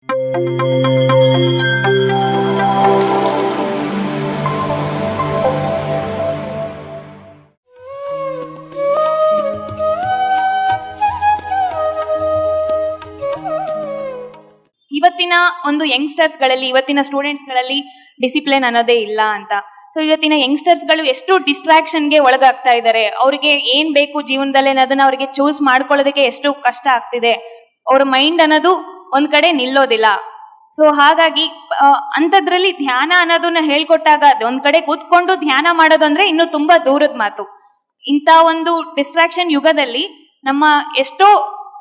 ಇವತ್ತಿನ ಒಂದು ಯಂಗ್ಸ್ಟರ್ಸ್ಗಳಲ್ಲಿ, ಇವತ್ತಿನ ಸ್ಟೂಡೆಂಟ್ಸ್ಗಳಲ್ಲಿ ಡಿಸಿಪ್ಲಿನ್ ಅನ್ನೋದೇ ಇಲ್ಲ ಅಂತ. ಸೊ ಇವತ್ತಿನ ಯಂಗ್ಸ್ಟರ್ಸ್ಗಳು ಎಷ್ಟು ಡಿಸ್ಟ್ರಾಕ್ಷನ್ಗೆ ಒಳಗಾಗ್ತಾ ಇದ್ದಾರೆ, ಅವ್ರಿಗೆ ಏನ್ ಬೇಕು ಜೀವನದಲ್ಲಿ ಅನ್ನೋದನ್ನ ಅವ್ರಿಗೆ ಚೂಸ್ ಮಾಡ್ಕೊಳ್ಳೋದಕ್ಕೆ ಎಷ್ಟು ಕಷ್ಟ ಆಗ್ತಿದೆ. ಅವ್ರ ಮೈಂಡ್ ಅನ್ನೋದು ಒಂದ್ ಕಡೆ ನಿಲ್ಲೋದಿಲ್ಲ. ಸೊ ಹಾಗಾಗಿ ಅಂಥದ್ರಲ್ಲಿ ಧ್ಯಾನ ಅನ್ನೋದನ್ನ ಹೇಳ್ಕೊಟ್ಟಾಗ ಒಂದ್ ಕಡೆ ಕೂತ್ಕೊಂಡು ಧ್ಯಾನ ಮಾಡೋದು ಅಂದ್ರೆ ಇನ್ನು ತುಂಬಾ ದೂರದ ಮಾತು. ಇಂಥ ಒಂದು ಡಿಸ್ಟ್ರಾಕ್ಷನ್ ಯುಗದಲ್ಲಿ ನಮ್ಮ ಎಷ್ಟೋ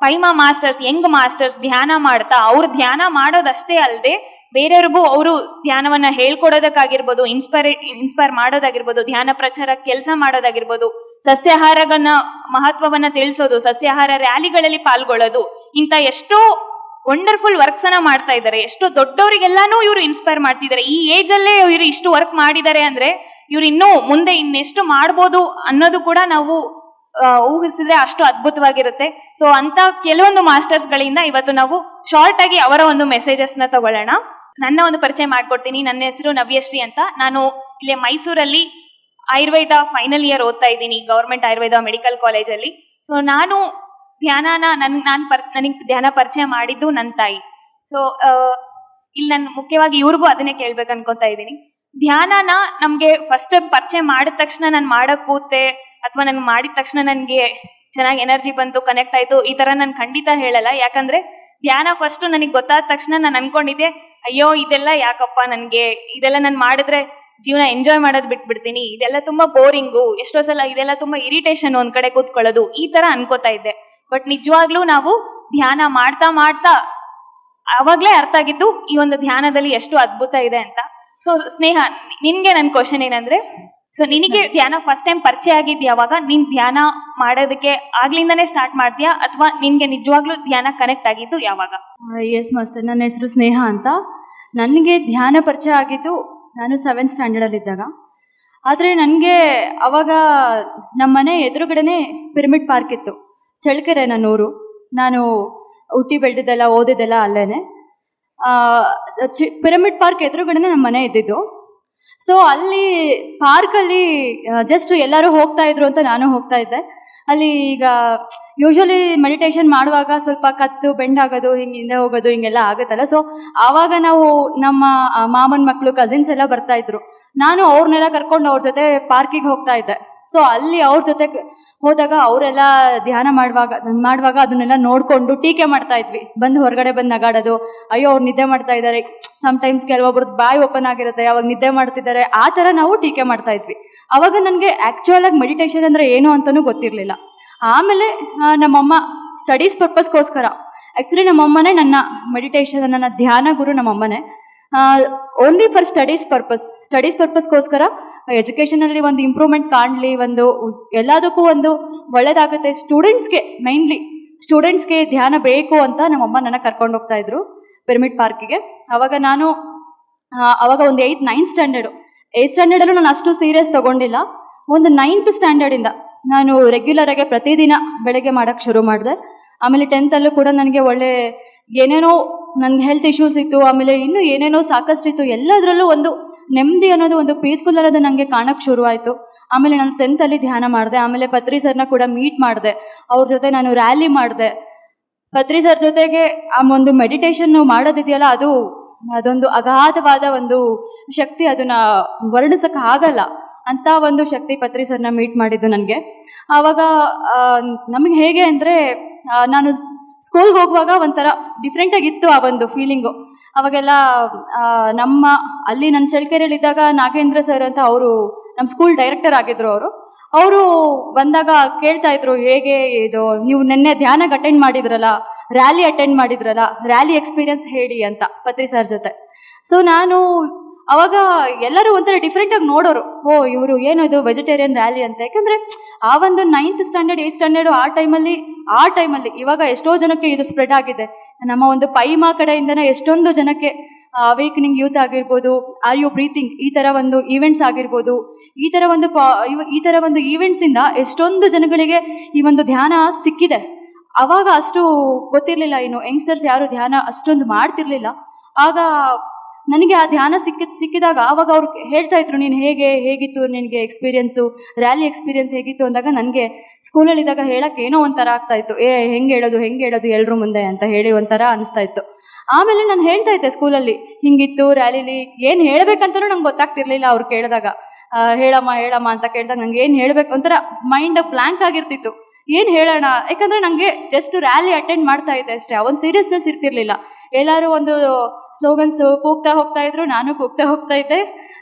ಪೈಮಾ ಮಾಸ್ಟರ್ಸ್, ಯಂಗ್ ಮಾಸ್ಟರ್ಸ್ ಧ್ಯಾನ ಮಾಡ್ತಾ ಅವ್ರು ಧ್ಯಾನ ಮಾಡೋದಷ್ಟೇ ಅಲ್ಲದೆ ಬೇರೆಯವ್ರಿಗೂ ಅವರು ಧ್ಯಾನವನ್ನ ಹೇಳ್ಕೊಡೋದಕ್ಕಾಗಿರ್ಬೋದು, ಇನ್ಸ್ಪೈರ್ ಮಾಡೋದಾಗಿರ್ಬೋದು, ಧ್ಯಾನ ಪ್ರಚಾರ ಕೆಲಸ ಮಾಡೋದಾಗಿರ್ಬೋದು, ಸಸ್ಯಾಹಾರಗನ್ನ ಮಹತ್ವವನ್ನ ತಿಳಿಸೋದು, ಸಸ್ಯಾಹಾರ ರ್ಯಾಲಿಗಳಲ್ಲಿ ಪಾಲ್ಗೊಳ್ಳೋದು, ಇಂಥ ಎಷ್ಟೋ ವಂಡರ್ಫುಲ್ ವರ್ಕ್ಸ್ ಅನ್ನ ಮಾಡ್ತಾ ಇದ್ದಾರೆ. ಎಷ್ಟೋ ದೊಡ್ಡವರಿಗೆಲ್ಲಾನು ಇವರು ಇನ್ಸ್ಪೈರ್ ಮಾಡ್ತಿದ್ದಾರೆ. ಈ ಏಜ್ ಅಲ್ಲೇ ಇವರು ಇಷ್ಟು ವರ್ಕ್ ಮಾಡಿದ್ದಾರೆ ಅಂದ್ರೆ ಇವ್ರು ಇನ್ನೂ ಮುಂದೆ ಇನ್ನೆಷ್ಟು ಮಾಡ್ಬೋದು ಅನ್ನೋದು ಕೂಡ ನಾವು ಊಹಿಸಿದ್ರೆ ಅಷ್ಟು ಅದ್ಭುತವಾಗಿರುತ್ತೆ. ಸೊ ಅಂತ ಕೆಲವೊಂದು ಮಾಸ್ಟರ್ಸ್ ಗಳಿಂದ ಇವತ್ತು ನಾವು ಶಾರ್ಟ್ ಆಗಿ ಅವರ ಒಂದು ಮೆಸೇಜಸ್ ನ ತಗೊಳ್ಳೋಣ. ನನ್ನ ಒಂದು ಪರಿಚಯ ಮಾಡ್ಕೊಡ್ತೀನಿ. ನನ್ನ ಹೆಸರು ನವ್ಯಶ್ರೀ ಅಂತ. ನಾನು ಇಲ್ಲೇ ಮೈಸೂರಲ್ಲಿ ಆಯುರ್ವೇದ ಫೈನಲ್ ಇಯರ್ ಓದ್ತಾ ಇದ್ದೀನಿ, ಗವರ್ಮೆಂಟ್ ಆಯುರ್ವೇದ ಮೆಡಿಕಲ್ ಕಾಲೇಜಲ್ಲಿ. ಸೊ ನಾನು ಧ್ಯಾನನ ನನಗೆ ಧ್ಯಾನ ಪರಿಚಯ ಮಾಡಿದ್ದು ನನ್ನ ತಾಯಿ. ಸೊ ಇಲ್ಲಿ ನಾನು ಮುಖ್ಯವಾಗಿ ಇವ್ರಿಗೂ ಅದನ್ನೇ ಕೇಳ್ಬೇಕು ಅನ್ಕೊತಾ ಇದ್ದೀನಿ. ಧ್ಯಾನನ ನಮ್ಗೆ ಫಸ್ಟ್ ಪರಿಚಯ ಮಾಡಿದ ತಕ್ಷಣ ನಾನು ಮಾಡಕ್ ಕೂತೆ ಅಥವಾ ನಂಗೆ ಮಾಡಿದ ತಕ್ಷಣ ನನಗೆ ಚೆನ್ನಾಗಿ ಎನರ್ಜಿ ಬಂತು, ಕನೆಕ್ಟ್ ಆಯ್ತು, ಈ ತರ ನಾನು ಖಂಡಿತ ಹೇಳಲ್ಲ. ಯಾಕಂದ್ರೆ ಧ್ಯಾನ ಫಸ್ಟ್ ನನಗೆ ಗೊತ್ತಾದ ತಕ್ಷಣ ನಾನು ಅನ್ಕೊಂಡಿದ್ದೆ, ಅಯ್ಯೋ ಇದೆಲ್ಲ ಯಾಕಪ್ಪ ನನ್ಗೆ, ಇದೆಲ್ಲ ನಾನು ಮಾಡಿದ್ರೆ ಜೀವನ ಎಂಜಾಯ್ ಮಾಡೋದು ಬಿಟ್ಬಿಡ್ತೀನಿ, ಇದೆಲ್ಲ ತುಂಬಾ ಬೋರಿಂಗು, ಎಷ್ಟೋ ಸಲ ಇದೆಲ್ಲ ತುಂಬಾ ಇರಿಟೇಷನ್ ಒಂದ್ ಕಡೆ ಕೂತ್ಕೊಳ್ಳೋದು, ಈ ತರ ಅನ್ಕೋತಾ ಇದ್ದೆ. ಬಟ್ ನಿಜವಾಗ್ಲೂ ನಾವು ಧ್ಯಾನ ಮಾಡ್ತಾ ಮಾಡ್ತಾ ಅವಾಗ್ಲೇ ಅರ್ಥ ಆಗಿದ್ದು ಈ ಒಂದು ಧ್ಯಾನದಲ್ಲಿ ಎಷ್ಟು ಅದ್ಭುತ ಇದೆ ಅಂತ. ಸೊ ಸ್ನೇಹ, ನಿನ್ಗೆ ನನ್ನ ಕ್ವಶನ್ ಏನಂದ್ರೆ, ಸೊ ನಿನಗೆ ಧ್ಯಾನ ಫಸ್ಟ್ ಟೈಮ್ ಪರಿಚಯ ಆಗಿದ್ ಯಾವಾಗ? ನೀನ್ ಧ್ಯಾನ ಮಾಡೋದಕ್ಕೆ ಆಗ್ಲಿಂದಾನೇ ಸ್ಟಾರ್ಟ್ ಮಾಡ್ತೀಯಾ ಅಥವಾ ನಿನ್ಗೆ ನಿಜವಾಗ್ಲೂ ಧ್ಯಾನ ಕನೆಕ್ಟ್ ಆಗಿದ್ದು ಯಾವಾಗ? ಎಸ್ ಮಾಸ್ಟರ್, ನನ್ನ ಹೆಸರು ಸ್ನೇಹ ಅಂತ. ನನಗೆ ಧ್ಯಾನ ಪರಿಚಯ ಆಗಿದ್ದು ನಾನು 7th ಸ್ಟ್ಯಾಂಡರ್ಡಲ್ಲಿ ಇದ್ದಾಗ. ಆದರೆ ನನಗೆ ಅವಾಗ ನಮ್ಮ ಮನೆ ಎದುರುಗಡೆನೆ ಪಿರಮಿಡ್ ಪಾರ್ಕ್ ಇತ್ತು, ಚಳ್ಳಕೆರೆ ನನ್ನೂರು. ನಾನು ಹುಟ್ಟಿ ಬೆಳೆದಿದ್ದೆಲ್ಲ ಓದಿದ್ದೆಲ್ಲ ಅಲ್ಲೇನೆ. ಪಿರಮಿಡ್ ಪಾರ್ಕ್ ಎದುರುಗಡೆನೆ ನಮ್ಮ ಮನೆ ಇದ್ದಿದ್ದು. ಸೊ ಅಲ್ಲಿ ಪಾರ್ಕಲ್ಲಿ ಜಸ್ಟ್ ಎಲ್ಲರೂ ಹೋಗ್ತಾ ಇದ್ರು ಅಂತ ನಾನು ಹೋಗ್ತಾ ಇದ್ದೆ. ಅಲ್ಲಿ ಈಗ ಯೂಶ್ವಲಿ ಮೆಡಿಟೇಷನ್ ಮಾಡುವಾಗ ಸ್ವಲ್ಪ ಕತ್ತು ಬೆಂಡಾಗೋದು, ಹಿಂಗೆ ಹಿಂದೆ ಹೋಗೋದು, ಹಿಂಗೆಲ್ಲ ಆಗುತ್ತಲ್ಲ. ಸೊ ಆವಾಗ ನಾವು ನಮ್ಮ ಮಾಮನ ಮಕ್ಕಳು, ಕಸಿನ್ಸ್ ಎಲ್ಲ ಬರ್ತಾ ಇದ್ರು. ನಾನು ಅವ್ರನ್ನೆಲ್ಲ ಕರ್ಕೊಂಡು ಅವ್ರ ಜೊತೆ ಪಾರ್ಕಿಗೆ ಹೋಗ್ತಾ ಇದ್ದೆ. ಸೊ ಅಲ್ಲಿ ಅವ್ರ ಜೊತೆ ಹೋದಾಗ ಅವರೆಲ್ಲ ಧ್ಯಾನ ಮಾಡುವಾಗ ಅದನ್ನೆಲ್ಲ ನೋಡಿಕೊಂಡು ಟೀಕೆ ಮಾಡ್ತಾ ಇದ್ವಿ. ಬಂದು ಹೊರಗಡೆ ಬಂದು ನಗಾಡೋದು, ಅಯ್ಯೋ ಅವ್ರು ನಿದ್ದೆ ಮಾಡ್ತಾ ಇದ್ದಾರೆ. ಸಮ್ಟೈಮ್ಸ್ ಕೆಲವೊಬ್ರದ್ದು ಬಾಯಿ ಓಪನ್ ಆಗಿರುತ್ತೆ, ಅವಾಗ ನಿದ್ದೆ ಮಾಡ್ತಿದ್ದಾರೆ, ಆ ಥರ ನಾವು ಟೀಕೆ ಮಾಡ್ತಾ ಇದ್ವಿ. ಅವಾಗ ನನಗೆ ಆ್ಯಕ್ಚುಯಲ್ ಆಗಿ ಮೆಡಿಟೇಷನ್ ಅಂದರೆ ಏನು ಅಂತಲೂ ಗೊತ್ತಿರಲಿಲ್ಲ. ಆಮೇಲೆ ನಮ್ಮಮ್ಮ ಸ್ಟಡೀಸ್ ಪರ್ಪಸ್ಗೋಸ್ಕರ, ಆ್ಯಕ್ಚುಲಿ ನಮ್ಮಮ್ಮನೇ ನನ್ನ ಮೆಡಿಟೇಷನ್, ನನ್ನ ಧ್ಯಾನ ಗುರು ನಮ್ಮಮ್ಮನೇ. ಓನ್ಲಿ ಫಾರ್ ಸ್ಟಡೀಸ್ ಪರ್ಪಸ್ಗೋಸ್ಕರ ಎಜುಕೇಷನಲ್ಲಿ ಒಂದು ಇಂಪ್ರೂವ್ಮೆಂಟ್ ಕಾಣಲಿ, ಒಂದು ಎಲ್ಲದಕ್ಕೂ ಒಂದು ಒಳ್ಳೇದಾಗುತ್ತೆ, ಮೇನ್ಲಿ ಸ್ಟೂಡೆಂಟ್ಸ್ಗೆ ಧ್ಯಾನ ಬೇಕು ಅಂತ ನಮ್ಮಮ್ಮ ನನ್ನ ಕರ್ಕೊಂಡು ಹೋಗ್ತಾ ಇದ್ರು ಪಿರಮಿಡ್ ಪಾರ್ಕಿಗೆ. ಅವಾಗ ನಾನು ಒಂದು 8th 9th ಸ್ಟ್ಯಾಂಡರ್ಡಲ್ಲೂ ನಾನು ಅಷ್ಟು ಸೀರಿಯಸ್ ತೊಗೊಂಡಿಲ್ಲ. ಒಂದು 9th ಸ್ಟ್ಯಾಂಡರ್ಡಿಂದ ನಾನು ರೆಗ್ಯುಲರ್ ಆಗಿ ಪ್ರತಿದಿನ ಬೆಳಗ್ಗೆ ಮಾಡೋಕ್ಕೆ ಶುರು ಮಾಡಿದೆ. ಆಮೇಲೆ 10th ಅಲ್ಲೂ ಕೂಡ ನನಗೆ ಒಳ್ಳೆ ಏನೇನೋ ನನಗೆ ಹೆಲ್ತ್ ಇಶ್ಯೂಸ್ ಇತ್ತು, ಆಮೇಲೆ ಇನ್ನೂ ಏನೇನೋ ಸಾಕಷ್ಟಿತ್ತು. ಎಲ್ಲದರಲ್ಲೂ ಒಂದು ನೆಮ್ಮದಿ ಅನ್ನೋದು, ಒಂದು ಪೀಸ್ಫುಲ್ ಅನ್ನೋದು ನನಗೆ ಕಾಣೋಕ್ಕೆ ಶುರುವಾಯಿತು. ಆಮೇಲೆ ನಾನು 10th ಅಲ್ಲಿ ಧ್ಯಾನ ಮಾಡಿದೆ. ಆಮೇಲೆ ಪತ್ರಿ ಸರ್ನ ಕೂಡ ಮೀಟ್ ಮಾಡಿದೆ, ಅವ್ರ ಜೊತೆ ನಾನು ರ್ಯಾಲಿ ಮಾಡಿದೆ. ಪತ್ರಿ ಸರ್ ಜೊತೆಗೆ ಆ ಒಂದು ಮೆಡಿಟೇಷನ್ ಮಾಡೋದಿದೆಯಲ್ಲ, ಅದೊಂದು ಅಗಾಧವಾದ ಒಂದು ಶಕ್ತಿ, ಅದನ್ನ ವರ್ಣಿಸಕ್ಕೆ ಆಗಲ್ಲ ಅಂತ ಒಂದು ಶಕ್ತಿ ಪತ್ರಿ ಸರ್ನ ಮೀಟ್ ಮಾಡಿದ್ದು ನನಗೆ. ಆವಾಗ ನಮಗೆ ಹೇಗೆ ಅಂದರೆ, ನಾನು ಸ್ಕೂಲ್ಗೆ ಹೋಗುವಾಗ ಒಂಥರ ಡಿಫ್ರೆಂಟಾಗಿತ್ತು ಆ ಒಂದು ಫೀಲಿಂಗು. ಅವಾಗೆಲ್ಲ ನನ್ನ ಚಳ್ಳಕೆರೆಯಲ್ಲಿದ್ದಾಗ ನಾಗೇಂದ್ರ ಸರ್ ಅಂತ ಅವರು ನಮ್ಮ ಸ್ಕೂಲ್ ಡೈರೆಕ್ಟರ್ ಆಗಿದ್ರು. ಅವರು ಬಂದಾಗ ಕೇಳ್ತಾ ಇದ್ರು, ಹೇಗೆ ಇದು ನೀವು ನಿನ್ನೆ ಧ್ಯಾನಕ್ಕೆ ಅಟೆಂಡ್ ಮಾಡಿದ್ರಲ್ಲ, ರ್ಯಾಲಿ ಎಕ್ಸ್ಪೀರಿಯನ್ಸ್ ಹೇಳಿ ಅಂತ ಪತ್ರಿ ಸರ್ ಜೊತೆ. ಸೊ ನಾನು ಅವಾಗ ಎಲ್ಲರೂ ಒಂಥರ ಡಿಫ್ರೆಂಟಾಗಿ ನೋಡೋರು, ಓ ಇವರು ಏನು ಇದು ವೆಜಿಟೇರಿಯನ್ ರ್ಯಾಲಿ ಅಂತ. ಯಾಕಂದರೆ ಆ ಒಂದು 9th ಸ್ಟ್ಯಾಂಡರ್ಡ್ 8th ಸ್ಟ್ಯಾಂಡರ್ಡು ಆ ಟೈಮಲ್ಲಿ ಇವಾಗ ಎಷ್ಟೋ ಜನಕ್ಕೆ ಇದು ಸ್ಪ್ರೆಡ್ ಆಗಿದೆ. ನಮ್ಮ ಒಂದು ಪೈಮಾ ಕಡೆಯಿಂದನೇ ಎಷ್ಟೊಂದು ಜನಕ್ಕೆ ಅವೇಕನಿಂಗ್ ಯೂತ್ ಆಗಿರ್ಬೋದು, ಆರ್ ಯು ಬ್ರೀತಿಂಗ್, ಈ ಥರ ಒಂದು ಈವೆಂಟ್ಸ್ ಆಗಿರ್ಬೋದು, ಈ ಥರ ಒಂದು ಈವೆಂಟ್ಸಿಂದ ಎಷ್ಟೊಂದು ಜನಗಳಿಗೆ ಈ ಒಂದು ಧ್ಯಾನ ಸಿಕ್ಕಿದೆ. ಅವಾಗ ಅಷ್ಟು ಗೊತ್ತಿರಲಿಲ್ಲ, ಇನ್ನು ಯಂಗ್ಸ್ಟರ್ಸ್ ಯಾರು ಧ್ಯಾನ ಅಷ್ಟೊಂದು ಮಾಡ್ತಿರ್ಲಿಲ್ಲ. ಆಗ ನನಗೆ ಆ ಧ್ಯಾನ ಸಿಕ್ಕಿದಾಗ ಆವಾಗ ಅವ್ರು ಹೇಳ್ತಾ ಇದ್ರು, ನೀನು ಹೇಗಿತ್ತು ನಿನಗೆ ಎಕ್ಸ್ಪೀರಿಯನ್ಸು, ರ್ಯಾಲಿ ಎಕ್ಸ್ಪೀರಿಯನ್ಸ್ ಹೇಗಿತ್ತು ಅಂದಾಗ ನನಗೆ ಸ್ಕೂಲಲ್ಲಿದ್ದಾಗ ಹೇಳಕ್ಕೆ ಏನೋ ಒಂಥರ ಆಗ್ತಾ ಇತ್ತು. ಹೆಂಗೆ ಹೇಳೋದು ಎಲ್ರ ಮುಂದೆ ಅಂತ ಹೇಳಿ ಒಂಥರ ಅನಿಸ್ತಾ ಇತ್ತು. ಆಮೇಲೆ ನಾನು ಹೇಳ್ತಾ ಇದ್ದೆ ಸ್ಕೂಲಲ್ಲಿ, ಹಿಂಗಿತ್ತು ರ್ಯಾಲಿಲಿ, ಏನು ಹೇಳ್ಬೇಕಂತಲೂ ನಂಗೆ ಗೊತ್ತಾಗ್ತಿರ್ಲಿಲ್ಲ. ಅವ್ರು ಕೇಳಿದಾಗ ಹೇಳಮ್ಮ ಅಂತ ಕೇಳಿದಾಗ ನಂಗೆ ಏನು ಹೇಳ್ಬೇಕು ಒಂಥರ ಮೈಂಡ್ ಬ್ಲ್ಯಾಂಕ್ ಆಗಿರ್ತಿತ್ತು. ಏನು ಹೇಳೋಣ, ಯಾಕಂದರೆ ನನಗೆ ಜಸ್ಟ್ ರ್ಯಾಲಿ ಅಟೆಂಡ್ ಮಾಡ್ತಾ ಇದ್ದೆ ಅಷ್ಟೇ, ಒಂದು ಸೀರಿಯಸ್ನೆಸ್ ಇರ್ತಿರ್ಲಿಲ್ಲ. ಎಲ್ಲರೂ ಒಂದು ಸ್ಲೋಗನ್ಸ್ ಕೂಗ್ತಾ ಹೋಗ್ತಾ ಇದ್ರು, ನಾನು ಕೂಗ್ತಾ ಹೋಗ್ತಾ ಇದ್ದೆ.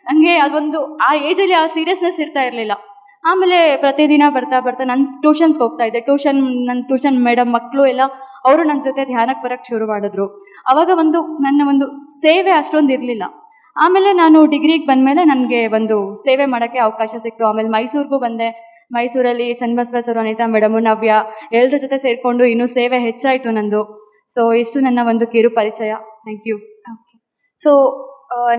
ನನಗೆ ಅದೊಂದು ಆ ಏಜಲ್ಲಿ ಆ ಸೀರಿಯಸ್ನೆಸ್ ಇರ್ತಾ ಇರಲಿಲ್ಲ. ಆಮೇಲೆ ಪ್ರತಿದಿನ ಬರ್ತಾ ನಾನು ಟ್ಯೂಷನ್ಸ್ಗೆ ಹೋಗ್ತಾ ಇದ್ದೆ. ನನ್ನ ಟ್ಯೂಷನ್ ಮೇಡಮ್ ಮಕ್ಕಳು ಎಲ್ಲ ಅವರು ನನ್ನ ಜೊತೆ ಧ್ಯಾನಕ್ಕೆ ಬರೋಕ್ಕೆ ಶುರು ಮಾಡಿದ್ರು. ಅವಾಗ ನನ್ನ ಒಂದು ಸೇವೆ ಅಷ್ಟೊಂದು ಇರಲಿಲ್ಲ. ಆಮೇಲೆ ನಾನು ಡಿಗ್ರಿಗೆ ಬಂದಮೇಲೆ ನನಗೆ ಒಂದು ಸೇವೆ ಮಾಡೋಕ್ಕೆ ಅವಕಾಶ ಸಿಕ್ತು. ಆಮೇಲೆ ಮೈಸೂರಿಗೂ ಬಂದೆ. ಮೈಸೂರಲ್ಲಿ ಚನ್ನಬಸವೇಶ್ವರ, ಅನಿತಾ ಮೇಡಮು, ನವ್ಯ ಎಲ್ಲರ ಜೊತೆ ಸೇರಿಕೊಂಡು ಇನ್ನೂ ಸೇವೆ ಹೆಚ್ಚಾಯಿತು ನಂದು. ಸೊ ಇಷ್ಟು ನನ್ನ ಒಂದು ಕಿರು ಪರಿಚಯ. Thank you. ಓಕೆ, ಸೊ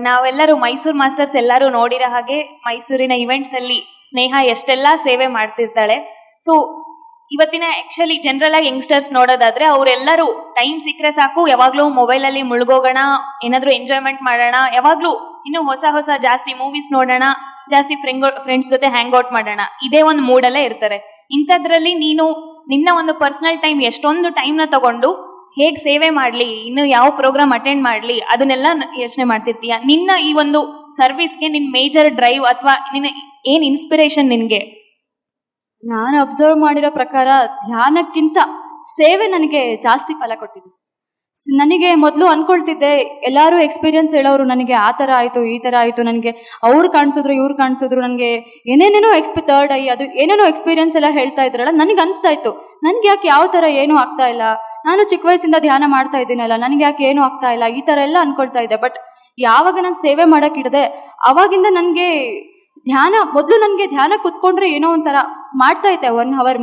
ನಾವೆಲ್ಲರೂ ಮೈಸೂರು ಮಾಸ್ಟರ್ಸ್ ಎಲ್ಲರೂ ನೋಡಿರೋ ಹಾಗೆ ಮೈಸೂರಿನ ಇವೆಂಟ್ಸ್ ಅಲ್ಲಿ ಸ್ನೇಹ ಎಷ್ಟೆಲ್ಲ ಸೇವೆ ಮಾಡ್ತಿರ್ತಾಳೆ. ಸೊ ಇವತ್ತಿನ ಆಕ್ಚುಲಿ ಜನರಲ್ ಆಗಿ ಯಂಗ್ಸ್ಟರ್ಸ್ ನೋಡೋದಾದ್ರೆ ಅವರೆಲ್ಲರೂ ಟೈಮ್ ಸಿಕ್ಕರೆ ಸಾಕು, ಯಾವಾಗ್ಲೂ ಮೊಬೈಲಲ್ಲಿ ಮುಳುಗೋಗೋಣ, ಏನಾದರೂ ಎಂಜಾಯ್ಮೆಂಟ್ ಮಾಡೋಣ, ಯಾವಾಗ್ಲೂ ಇನ್ನೂ ಹೊಸ ಜಾಸ್ತಿ ಮೂವೀಸ್ ನೋಡೋಣ, ಜಾಸ್ತಿ ಫ್ರೆಂಡ್ಸ್ ಜೊತೆ ಹ್ಯಾಂಗ್ ಔಟ್ ಮಾಡೋಣ, ಇದೇ ಒಂದು ಮೂಡಲ್ಲೇ ಇರ್ತಾರೆ. ಇಂಥದ್ರಲ್ಲಿ ನೀನು ನಿನ್ನ ಒಂದು ಪರ್ಸನಲ್ ಟೈಮ್ ಎಷ್ಟೊಂದು ಟೈಮ್ನ ತಗೊಂಡು ಹೇಗೆ ಸೇವೆ ಮಾಡಲಿ, ಇನ್ನು ಯಾವ ಪ್ರೋಗ್ರಾಮ್ ಅಟೆಂಡ್ ಮಾಡಲಿ ಅದನ್ನೆಲ್ಲ ಯೋಚನೆ ಮಾಡ್ತಿರ್ತೀಯ. ನಿನ್ನ ಈ ಒಂದು ಸರ್ವಿಸ್ಗೆ ನಿನ್ನ ಮೇಜರ್ ಡ್ರೈವ್ ಅಥವಾ ನಿನ್ನ ಏನು ಇನ್ಸ್ಪಿರೇಷನ್ ನಿನಗೆ? ನಾನು ಅಬ್ಸರ್ವ್ ಮಾಡಿರೋ ಪ್ರಕಾರ ಧ್ಯಾನಕ್ಕಿಂತ ಸೇವೆ ನನಗೆ ಜಾಸ್ತಿ ಫಲ ಕೊಟ್ಟಿದೆ. ನನಗೆ ಮೊದಲು ಅಂದ್ಕೊಳ್ತಿದ್ದೆ, ಎಲ್ಲರೂ ಎಕ್ಸ್ಪೀರಿಯನ್ಸ್ ಹೇಳೋರು ನನಗೆ ಆ ಥರ ಆಯಿತು ಈ ಥರ ಆಯಿತು, ನನಗೆ ಅವ್ರು ಕಾಣಿಸಿದ್ರು ಇವ್ರು ಕಾಣಿಸಿದ್ರು, ನನಗೆ ಏನೇನೇನೋ ಥರ್ಡ್ ಐ ಅದು ಏನೇನೋ ಎಕ್ಸ್ಪೀರಿಯನ್ಸ್ ಎಲ್ಲ ಹೇಳ್ತಾ ಇದ್ರಲ್ಲ, ನನಗೆ ಅನಿಸ್ತಾ ಇತ್ತು ನನಗೆ ಯಾಕೆ ಯಾವ ಥರ ಏನೂ ಆಗ್ತಾ ಇಲ್ಲ, ನಾನು ಚಿಕ್ಕ ವಯಸ್ಸಿಂದ ಧ್ಯಾನ ಮಾಡ್ತಾ ಇದ್ದೀನಲ್ಲ, ನನಗೆ ಯಾಕೆ ಏನೂ ಆಗ್ತಾ ಇಲ್ಲ, ಈ ಥರ ಎಲ್ಲ ಅಂದ್ಕೊಳ್ತಾ ಇದ್ದೆ. ಬಟ್ ಯಾವಾಗ ನಾನು ಸೇವೆ ಮಾಡೋಕ್ಕಿಡದೆ ಆವಾಗಿಂದ ನನಗೆ ಮೊದಲು ನನಗೆ ಧ್ಯಾನ ಕುತ್ಕೊಂಡ್ರೆ ಏನೋ ಒಂಥರ ಮಾಡ್ತಾ ಇದ್ದೆ. 1 hour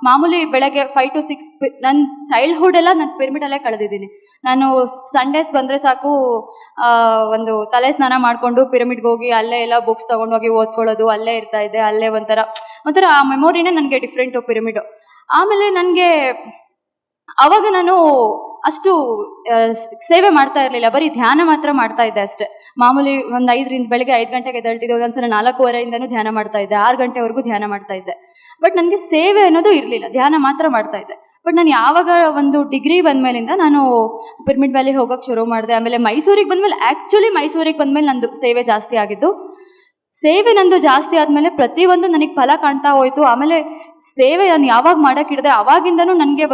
ಮಾಮೂಲಿ ಬೆಳಗ್ಗೆ 5 to 6 ನನ್ನ ಚೈಲ್ಡ್ಹುಡ್ ಎಲ್ಲ ನಾನು ಪಿರಮಿಡಲ್ಲೇ ಕಳೆದಿದ್ದೀನಿ. ನಾನು ಸಂಡೇಸ್ ಬಂದರೆ ಸಾಕು ಒಂದು ತಲೆ ಸ್ನಾನ ಮಾಡಿಕೊಂಡು ಪಿರಮಿಡ್ಗೆ ಹೋಗಿ ಅಲ್ಲೇ ಎಲ್ಲ ಬುಕ್ಸ್ ತೊಗೊಂಡೋಗಿ ಓದ್ಕೊಳ್ಳೋದು, ಅಲ್ಲೇ ಇರ್ತಾ ಇದ್ದೆ. ಅಲ್ಲೇ ಒಂಥರ ಆ ಮೆಮೊರಿನೇ ನನಗೆ ಡಿಫ್ರೆಂಟು ಪಿರಮಿಡು. ಆಮೇಲೆ ನನಗೆ ಆವಾಗ ನಾನು ಅಷ್ಟು ಸೇವೆ ಮಾಡ್ತಾ ಇರಲಿಲ್ಲ, ಬರೀ ಧ್ಯಾನ ಮಾತ್ರ ಮಾಡ್ತಾ ಇದ್ದೆ ಅಷ್ಟೇ. ಮಾಮೂಲಿ ಬೆಳಗ್ಗೆ 5 ಗಂಟೆಗೆ ಎದ್ದೇಳ್ತಿದ್ದೆ, ಒಂದೊಂದ್ಸಲ 4:15 ಧ್ಯಾನ ಮಾಡ್ತಾ ಇದ್ದೆ, 6 ಗಂಟೆವರೆಗೂ ಧ್ಯಾನ ಮಾಡ್ತಾ ಇದ್ದೆ. ಬಟ್ ನನಗೆ ಸೇವೆ ಅನ್ನೋದು ಇರಲಿಲ್ಲ, ಧ್ಯಾನ ಮಾತ್ರ ಮಾಡ್ತಾ ಇದ್ದೆ. ಬಟ್ ನಾನು ಯಾವಾಗ ಒಂದು ಡಿಗ್ರಿ ಬಂದಮೇಲಿಂದ ನಾನು ಪಿರಮಿಡ್ ವ್ಯಾಲಿ ಹೋಗೋಕ್ಕೆ ಶುರು ಮಾಡಿದೆ. ಆಮೇಲೆ ಮೈಸೂರಿಗೆ ಬಂದಮೇಲೆ ನಂದು ಸೇವೆ ಜಾಸ್ತಿ ಆಗಿದ್ದು. ಸೇವೆ ನಂದು ಜಾಸ್ತಿ ಆದಮೇಲೆ ಪ್ರತಿಯೊಂದು ನನಗೆ ಫಲ ಕಾಣ್ತಾ ಹೋಯಿತು. ಆಮೇಲೆ ಸೇವೆ ನಾನು ಯಾವಾಗ ಮಾಡೋಕ್ಕಿಡದೆ ಆವಾಗಿಂದನೂ ನನಗೆ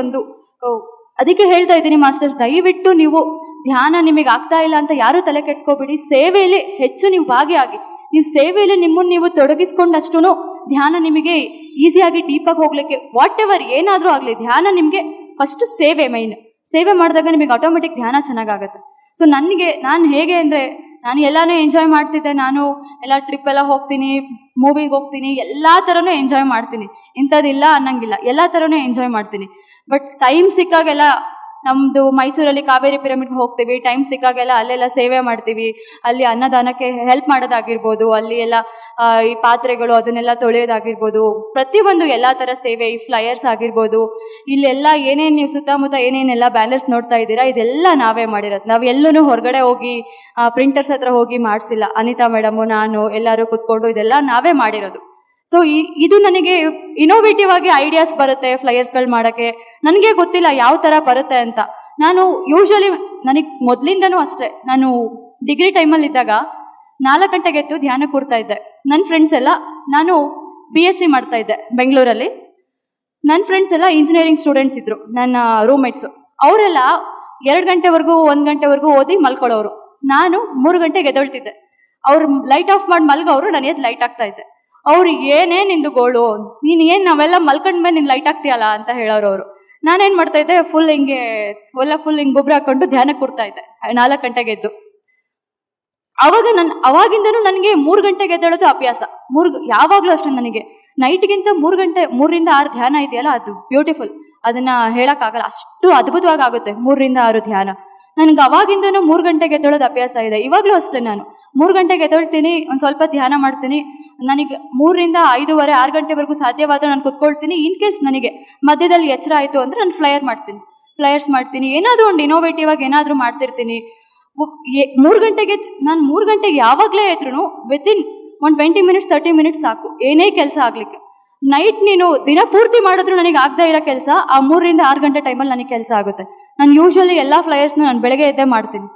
ಅದಕ್ಕೆ ಹೇಳ್ತಾ ಇದ್ದೀನಿ ಮಾಸ್ಟರ್ಸ್, ದಯವಿಟ್ಟು ನೀವು ಧ್ಯಾನ ನಿಮಗೆ ಆಗ್ತಾ ಇಲ್ಲ ಅಂತ ಯಾರೂ ತಲೆ ಕೆಡಿಸ್ಕೋಬೇಡಿ. ಸೇವೆಯಲ್ಲಿ ಹೆಚ್ಚು ನೀವು ಭಾಗಿಯಾಗಿ, ನೀವು ಸೇವೆಯಲ್ಲಿ ನಿಮ್ಮನ್ನು ನೀವು ತೊಡಗಿಸ್ಕೊಂಡಷ್ಟು ಧ್ಯಾನ ನಿಮಗೆ ಈಸಿಯಾಗಿ ಡೀಪಾಗಿ ಹೋಗ್ಲಿಕ್ಕೆ, ವಾಟ್ ಎವರ್ ಏನಾದರೂ ಆಗಲಿ, ಧ್ಯಾನ ನಿಮಗೆ ಫಸ್ಟು ಸೇವೆ ಮೈನ್. ಸೇವೆ ಮಾಡಿದಾಗ ನಿಮಗೆ ಆಟೋಮೆಟಿಕ್ ಧ್ಯಾನ ಚೆನ್ನಾಗಾಗುತ್ತೆ. ಸೊ ನಾನು ಹೇಗೆ ಅಂದರೆ, ನಾನು ಎಲ್ಲನೂ ಎಂಜಾಯ್ ಮಾಡ್ತಿದ್ದೆ. ನಾನು ಎಲ್ಲ ಟ್ರಿಪ್ ಎಲ್ಲ ಹೋಗ್ತೀನಿ, ಮೂವಿಗೆ ಹೋಗ್ತೀನಿ, ಎಲ್ಲ ಥರನೂ ಎಂಜಾಯ್ ಮಾಡ್ತೀನಿ. ಇಂಥದ್ದಿಲ್ಲ ಅನ್ನಂಗಿಲ್ಲ, ಎಲ್ಲ ಥರನೂ ಎಂಜಾಯ್ ಮಾಡ್ತೀನಿ. ಬಟ್ ಟೈಮ್ ಸಿಕ್ಕಾಗೆಲ್ಲ ನಮ್ಮದು ಮೈಸೂರಲ್ಲಿ ಕಾವೇರಿ ಪಿರಮಿಡ್ಗೆ ಹೋಗ್ತೀವಿ, ಟೈಮ್ ಸಿಕ್ಕಾಗೆಲ್ಲ ಅಲ್ಲೆಲ್ಲ ಸೇವೆ ಮಾಡ್ತೀವಿ. ಅಲ್ಲಿ ಅನ್ನದಾನಕ್ಕೆ ಹೆಲ್ಪ್ ಮಾಡೋದಾಗಿರ್ಬೋದು, ಅಲ್ಲಿ ಎಲ್ಲ ಈ ಪಾತ್ರೆಗಳು ಅದನ್ನೆಲ್ಲ ತೊಳೆಯೋದಾಗಿರ್ಬೋದು, ಪ್ರತಿಯೊಂದು ಎಲ್ಲ ಥರ ಸೇವೆ, ಈ ಫ್ಲೈಯರ್ಸ್ ಆಗಿರ್ಬೋದು, ಇಲ್ಲೆಲ್ಲ ಏನೇನು ನೀವು ಸುತ್ತಮುತ್ತ ಏನೇನೆಲ್ಲ ಬ್ಯಾನರ್ಸ್ ನೋಡ್ತಾ ಇದ್ದೀರಾ, ಇದೆಲ್ಲ ನಾವೇ ಮಾಡಿರೋದು. ನಾವು ಎಲ್ಲೂ ಹೊರಗಡೆ ಹೋಗಿ ಪ್ರಿಂಟರ್ಸ್ ಹತ್ರ ಹೋಗಿ ಮಾಡಿಸಿಲ್ಲ. ಅನಿತಾ ಮೇಡಮು, ನಾನು ಎಲ್ಲರೂ ಕೂತ್ಕೊಂಡು ಇದೆಲ್ಲ ನಾವೇ ಮಾಡಿರೋದು. ಸೊ ಇದು ನನಗೆ ಇನೋವೇಟಿವ್ ಆಗಿ ಐಡಿಯಾಸ್ ಬರುತ್ತೆ ಫ್ಲೈಯರ್ಸ್ಗಳು ಮಾಡೋಕ್ಕೆ. ನನಗೆ ಗೊತ್ತಿಲ್ಲ ಯಾವ ಥರ ಬರುತ್ತೆ ಅಂತ. ನಾನು ಯೂಶ್ವಲಿ ನನಗೆ ಮೊದಲಿಂದನೂ ಅಷ್ಟೇ, ನಾನು ಡಿಗ್ರಿ ಟೈಮಲ್ಲಿದ್ದಾಗ 4 ಗಂಟೆಗೆ ಎದ್ದು ಧ್ಯಾನ ಕೊಡ್ತಾ ಇದ್ದೆ. ನನ್ನ ಫ್ರೆಂಡ್ಸ್ ಎಲ್ಲ, ನಾನು BSc ಮಾಡ್ತಾ ಇದ್ದೆ ಬೆಂಗಳೂರಲ್ಲಿ. ನನ್ನ ಫ್ರೆಂಡ್ಸ್ ಎಲ್ಲ ಇಂಜಿನಿಯರಿಂಗ್ ಸ್ಟೂಡೆಂಟ್ಸ್ ಇದ್ದರು, ನನ್ನ ರೂಮ್ಮೇಟ್ಸು. ಅವರೆಲ್ಲ 2 ಗಂಟೆವರೆಗೂ 1 ಗಂಟೆವರೆಗೂ ಓದಿ ಮಲ್ಕೊಳ್ಳೋರು. ನಾನು 3 ಗಂಟೆಗೆ ಎದ್ದೇಳ್ತಿದ್ದೆ. ಅವ್ರು ಲೈಟ್ ಆಫ್ ಮಾಡಿ ಮಲ್ಗೋರು, ನಾನು ಎದ್ದು ಲೈಟ್ ಆಗ್ತಾ ಇದ್ದೆ. ಅವ್ರು ಏನೇ ನಿಂದು ಗೋಳು, ನೀನು ಏನು ನಾವೆಲ್ಲ ಮಲ್ಕೊಂಡ್ಮೇಲೆ ನೀನು ಲೈಟ್ ಆಗ್ತೀಯಲ್ಲ ಅಂತ ಹೇಳೋರು ಅವರು. ನಾನೇನು ಮಾಡ್ತಾ ಇದ್ದೆ, ಫುಲ್ ಹಿಂಗೆ ಗೊಬ್ಬರ ಹಾಕೊಂಡು ಧ್ಯಾನಕ್ಕೆ ಕೊಡ್ತಾ ಇದ್ದೆ 4 ಗಂಟೆಗೆ ಎದ್ದು. ಅವಾಗಿಂದನೂ ನನಗೆ 3 ಗಂಟೆಗೆ ಎದ್ದೇಳೋದು ಅಭ್ಯಾಸ. ಯಾವಾಗಲೂ ಅಷ್ಟೇ ನನಗೆ ನೈಟ್ಗಿಂತ 3 ರಿಂದ 6 ಧ್ಯಾನ ಇದೆಯಲ್ಲ, ಅದು ಬ್ಯೂಟಿಫುಲ್. ಅದನ್ನು ಹೇಳೋಕ್ಕಾಗಲ್ಲ, ಅಷ್ಟು ಅದ್ಭುತವಾಗಿ ಆಗುತ್ತೆ 3 ರಿಂದ 6 ಧ್ಯಾನ. ನನಗೆ ಅವಾಗಿಂದನೂ 3 ಗಂಟೆಗೆ ಎದ್ದೇಳೋದು ಅಭ್ಯಾಸ ಇದೆ. ಇವಾಗಲೂ ಅಷ್ಟೇ, ನಾನು 3 ಗಂಟೆಗೆ ಎದ್ದೇಳ್ತೀನಿ, ಒಂದು ಸ್ವಲ್ಪ ಧ್ಯಾನ ಮಾಡ್ತೀನಿ. ನನಗೆ 3ರಿಂದ 5:30, 6 ಗಂಟೆವರೆಗೂ ಸಾಧ್ಯವಾದರೆ ನಾನು ಕುತ್ಕೊಳ್ತೀನಿ. ಇನ್ ಕೇಸ್ ನನಗೆ ಮಧ್ಯದಲ್ಲಿ ಎಚ್ಚರ ಆಯಿತು ಅಂದರೆ ನಾನು ಫ್ಲೈಯರ್ಸ್ ಮಾಡ್ತೀನಿ, ಏನಾದರೂ ಒಂದು ಇನೋವೇಟಿವ್ ಆಗಿ ಏನಾದರೂ ಮಾಡ್ತಿರ್ತೀನಿ. 3 ಗಂಟೆಗೆ ಯಾವಾಗಲೇ ಇದ್ರೂ ವಿತಿನ್ ಒಂದು 20 ಮಿನಿಟ್ಸ್ 30 ಮಿನಿಟ್ಸ್ ಸಾಕು ಏನೇ ಕೆಲಸ ಆಗಲಿಕ್ಕೆ. ನೈಟ್ ನೀನು ದಿನ ಪೂರ್ತಿ ಮಾಡಿದ್ರು ನನಗೆ ಆಗದೆ ಇರೋ ಕೆಲಸ ಆ 3ರಿಂದ 6 ಗಂಟೆ ಟೈಮಲ್ಲಿ ನನಗೆ ಕೆಲಸ ಆಗುತ್ತೆ. ನಾನು ಯೂಶ್ವಲಿ ಎಲ್ಲ ಫ್ಲೈಯರ್ಸ್ನ ನಾನು ಬೆಳಗ್ಗೆ ಎದ್ದೇ ಮಾಡ್ತೀನಿ.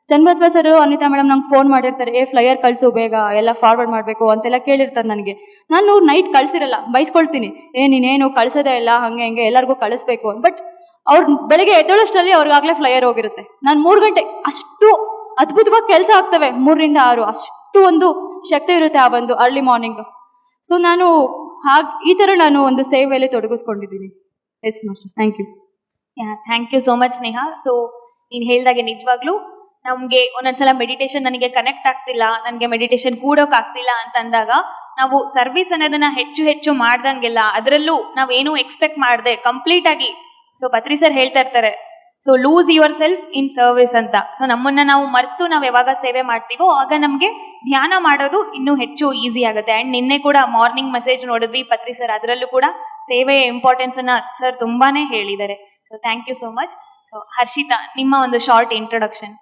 ಚನ್ನಬಸವ ಸರ್, ಅನಿತಾ ಮೇಡಮ್ ನಂಗೆ ಫೋನ್ ಮಾಡಿರ್ತಾರೆ, ಫ್ಲೈಯರ್ ಕಳಿಸು ಬೇಗ, ಎಲ್ಲ ಫಾರ್ವರ್ಡ್ ಮಾಡಬೇಕು ಅಂತೆಲ್ಲ ಕೇಳಿರ್ತಾರೆ ನನಗೆ. ನಾನು ನೈಟ್ ಕಳಿಸಿರಲ್ಲ, ಬೈಸ್ಕೊಳ್ತೀನಿ, ನೀನೇನು ಕಳಿಸೋದೇ ಇಲ್ಲ, ಹಂಗೆ ಹಿಂಗೆ ಎಲ್ಲರಿಗೂ ಕಳಿಸ್ಬೇಕು. ಬಟ್ ಅವ್ರು ಬೆಳಗ್ಗೆ ಎದ್ದೇಳೋಷ್ಟರಲ್ಲಿ ಅವ್ರಿಗಾಗಲೇ ಫ್ಲೈಯರ್ ಹೋಗಿರುತ್ತೆ. ನಾನು 3 ಗಂಟೆ ಅಷ್ಟು ಅದ್ಭುತವಾಗಿ ಕೆಲಸ ಆಗ್ತವೆ, 3ರಿಂದ 6 ಅಷ್ಟು ಒಂದು ಶಕ್ತಿ ಇರುತ್ತೆ ಆ ಒಂದು ಅರ್ಲಿ ಮಾರ್ನಿಂಗ್. ಸೊ ನಾನು ಈ ಥರ ನಾನು ಒಂದು ಸೇವೆಯಲ್ಲಿ ತೊಡಗಿಸ್ಕೊಂಡಿದ್ದೀನಿ. Yes master, thank you. Thank you so much Sneha. So ನೀನು ಹೇಳ್ದಾಗೆ ನಿಜವಾಗ್ಲೂ ನಮಗೆ ಒಂದೊಂದ್ಸಲ ಮೆಡಿಟೇಷನ್ ನನಗೆ ಕನೆಕ್ಟ್ ಆಗ್ತಿಲ್ಲ, ನನಗೆ ಮೆಡಿಟೇಷನ್ ಕೂಡೋಕೆ ಆಗ್ತಿಲ್ಲ ಅಂತ ಅಂದಾಗ ನಾವು ಸರ್ವಿಸ್ ಅನ್ನೋದನ್ನ ಹೆಚ್ಚು ಹೆಚ್ಚು ಮಾಡ್ದಂಗೆಲ್ಲ ಅದರಲ್ಲೂ ನಾವೇನು ಎಕ್ಸ್ಪೆಕ್ಟ್ ಮಾಡದೆ ಕಂಪ್ಲೀಟ್ ಆಗಿ, ಸೊ ಪತ್ರಿ ಸರ್ ಹೇಳ್ತಾ ಇರ್ತಾರೆ, so lose your self in service ಅಂತ. ಸೊ ನಮ್ಮನ್ನ ನಾವು ಮರೆತು ನಾವು ಯಾವಾಗ ಸೇವೆ ಮಾಡ್ತೀವೋ ಆಗ ನಮಗೆ ಧ್ಯಾನ ಮಾಡೋದು ಇನ್ನೂ ಹೆಚ್ಚು ಈಸಿ ಆಗುತ್ತೆ. ಆ್ಯಂಡ್ ನಿನ್ನೆ ಕೂಡ ಮಾರ್ನಿಂಗ್ ಮೆಸೇಜ್ ನೋಡಿದ್ವಿ ಪತ್ರಿ ಸರ್, ಅದರಲ್ಲೂ ಕೂಡ ಸೇವೆಯ ಇಂಪಾರ್ಟೆನ್ಸ್ ಅನ್ನ ಸರ್ ತುಂಬಾನೇ ಹೇಳಿದ್ದಾರೆ. So thank you so much. So Harshita, ನಿಮ್ಮ ಒಂದು ಶಾರ್ಟ್ ಇಂಟ್ರೊಡಕ್ಷನ್.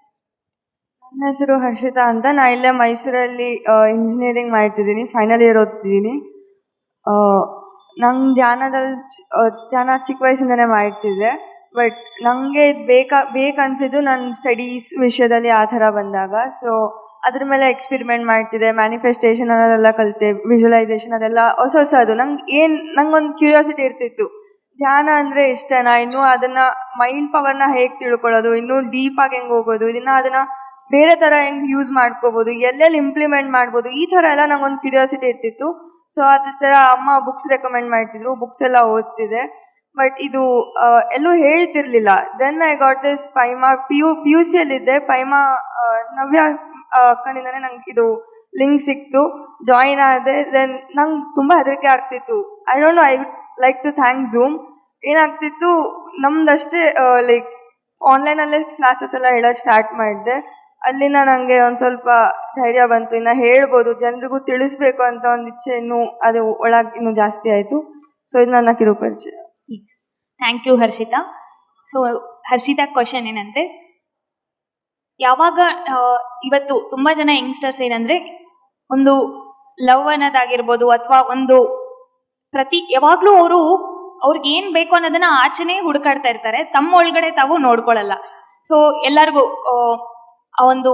ನನ್ನ ಹೆಸರು ಹರ್ಷಿತಾ ಅಂತ. ನಾ ಇಲ್ಲೇ ಮೈಸೂರಲ್ಲಿ ಇಂಜಿನಿಯರಿಂಗ್ ಮಾಡ್ತಿದ್ದೀನಿ, ಫೈನಲ್ ಇಯರ್ ಓದ್ತಿದ್ದೀನಿ. ನಂಗೆ ಧ್ಯಾನ ಚಿಕ್ಕ ವಯಸ್ಸಿಂದನೇ ಮಾಡ್ತಿದ್ದೆ. ಬಟ್ ನನಗೆ ಬೇಕನ್ಸಿದ್ದು ನನ್ನ ಸ್ಟಡೀಸ್ ವಿಷಯದಲ್ಲಿ ಆ ಥರ ಬಂದಾಗ. ಸೊ ಅದ್ರ ಮೇಲೆ ಎಕ್ಸ್ಪೆರಿಮೆಂಟ್ ಮಾಡ್ತಿದ್ದೆ, ಮ್ಯಾನಿಫೆಸ್ಟೇಷನ್ ಅನ್ನೋದೆಲ್ಲ ಕಲಿತೆ, ವಿಜುವಲೈಸೇಷನ್ ಅದೆಲ್ಲ ಹೊಸದು. ನಂಗೊಂದು ಕ್ಯೂರಿಯಾಸಿಟಿ ಇರ್ತಿತ್ತು, ಧ್ಯಾನ ಅಂದರೆ ಇಷ್ಟನಾ, ಇನ್ನೂ ಅದನ್ನು ಮೈಂಡ್ ಪವರ್ನ ಹೇಗೆ ತಿಳ್ಕೊಳ್ಳೋದು, ಇನ್ನೂ ಡೀಪಾಗಿ ಹೆಂಗೆ ಹೋಗೋದು, ಅದನ್ನು ಬೇರೆ ಥರ ಹೆಂಗೆ ಯೂಸ್ ಮಾಡ್ಕೋಬೋದು, ಎಲ್ಲೆಲ್ಲಿ ಇಂಪ್ಲಿಮೆಂಟ್ ಮಾಡ್ಬೋದು, ಈ ಥರ ಎಲ್ಲ ನಂಗೊಂದು ಕ್ಯೂರಿಯಾಸಿಟಿ ಇರ್ತಿತ್ತು. ಸೊ ಅದೇ ಥರ ಅಮ್ಮ ಬುಕ್ಸ್ ರೆಕಮೆಂಡ್ ಮಾಡ್ತಿದ್ರು, ಬುಕ್ಸ್ ಎಲ್ಲ ಓದ್ತಿದ್ದೆ. ಬಟ್ ಇದು ಎಲ್ಲೂ ಹೇಳ್ತಿರ್ಲಿಲ್ಲ. ದೆನ್ ಐ ಗಾಟ್ ದಿಸ್ ಪೈಮಾ PUCಯಲ್ಲಿದ್ದೆ, ಪೈಮಾ ನವ್ಯ ಕಡೆಯಿಂದನೇ ನಂಗೆ ಇದು ಲಿಂಕ್ ಸಿಕ್ತು, ಜಾಯಿನ್ ಆದೆ. ದೆನ್ ನಂಗೆ ತುಂಬ ಹೆದರಿಕೆ ಆಗ್ತಿತ್ತು. I don't know, I would like to thank Zoom. ಏನಾಗ್ತಿತ್ತು, ನಮ್ದಷ್ಟೇ ಲೈಕ್ ಆನ್ಲೈನಲ್ಲೇ ಕ್ಲಾಸಸ್ ಎಲ್ಲ ಹೇಳೋದು ಸ್ಟಾರ್ಟ್ ಮಾಡಿದೆ. ಅಲ್ಲಿಂದ ನನಗೆ ಒಂದು ಸ್ವಲ್ಪ ಧೈರ್ಯ ಬಂತು, ಇನ್ನು ಹೇಳ್ಬೋದು, ಜನರಿಗೂ ತಿಳಿಸ್ಬೇಕು ಅಂತ ಒಂದು ಇಚ್ಛೆ ಇನ್ನೂ ಅದು ಒಳಗೆ ಇನ್ನೂ ಜಾಸ್ತಿ ಆಯಿತು. ಸೊ ಇದು ನನ್ನ ಕಿರುಪರಿಚಯ. Thank you Harshita. So Harshita question ಏನಂದ್ರೆ, ಯಾವಾಗ ಇವತ್ತು ತುಂಬಾ ಜನ ಯಂಗ್ಸ್ಟರ್ಸ್ ಏನಂದ್ರೆ ಒಂದು ಲವ್ ಅನ್ನೋದಾಗಿರ್ಬೋದು ಅಥವಾ ಒಂದು ಯಾವಾಗ್ಲೂ ಅವ್ರಿಗೆ ಏನ್ ಬೇಕು ಅನ್ನೋದನ್ನ ಆಚೆನೆ ಹುಡುಕಾಡ್ತಾ ಇರ್ತಾರೆ, ತಮ್ಮ ಒಳಗಡೆ ತಾವು ನೋಡ್ಕೊಳ್ಳಲ್ಲ. ಸೊ ಎಲ್ಲರಿಗೂ ಆ ಒಂದು